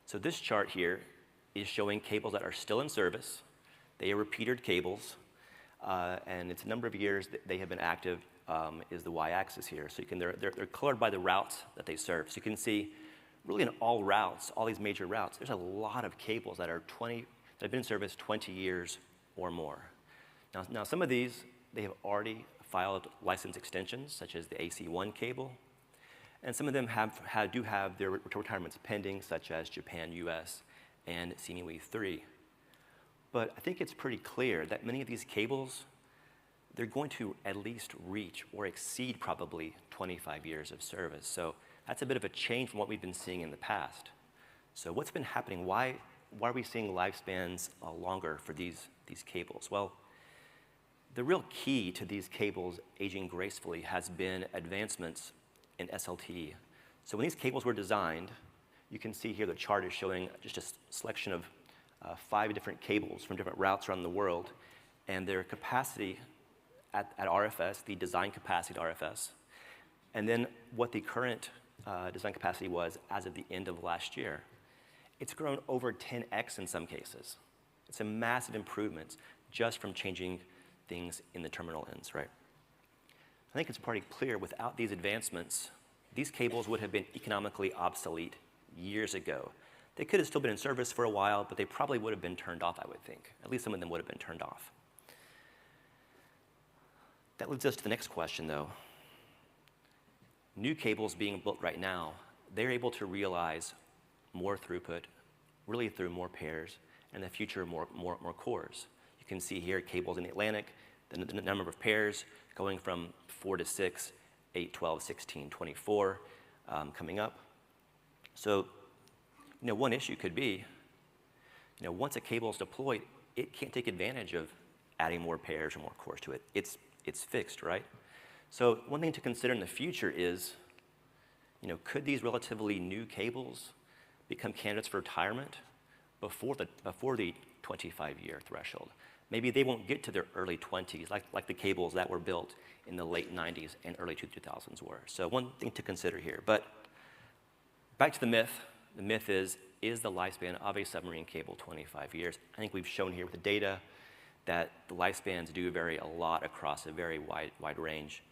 So this chart here is showing cables that are still in service. They are repeated cables, and it's a number of years that they have been active is the y-axis here. So you can, they're colored by the routes that they serve. So you can see really in all routes, all these major routes, there's a lot of cables that have been in service 20 years or more. Now some of these, they have already filed license extensions, such as the AC1 cable, and some of them do have their retirements pending, such as Japan, US, and Sinewy 3. But I think it's pretty clear that many of these cables, they're going to at least reach or exceed probably 25 years of service. So that's a bit of a change from what we've been seeing in the past. So what's been happening? Why are we seeing lifespans longer for these cables? Well, the real key to these cables aging gracefully has been advancements in SLT. So when these cables were designed, you can see here the chart is showing just a selection of 5 different cables from different routes around the world, and their capacity at RFS, the design capacity at RFS, and then what the current design capacity was as of the end of last year. It's grown over 10x in some cases. It's a massive improvement just from changing things in the terminal ends, right? I think it's pretty clear without these advancements, these cables would have been economically obsolete years ago. They could have still been in service for a while, but they probably would have been turned off, I would think. At least some of them would have been turned off. That leads us to the next question, though. New cables being built right now, they're able to realize more throughput, really through more pairs, and in the future, more cores. You can see here cables in the Atlantic, the number of pairs going from 4 to 6, 8, 12, 16, 24, coming up. So, one issue could be, once a cable is deployed, it can't take advantage of adding more pairs or more cores to it. It's fixed, right? So one thing to consider in the future is, could these relatively new cables become candidates for retirement before the 25-year threshold? Maybe they won't get to their early 20s, like the cables that were built in the late 90s and early 2000s were. So one thing to consider here. But back to the myth. The myth is the lifespan of a submarine cable 25 years? I think we've shown here with the data that the lifespans do vary a lot across a very wide range.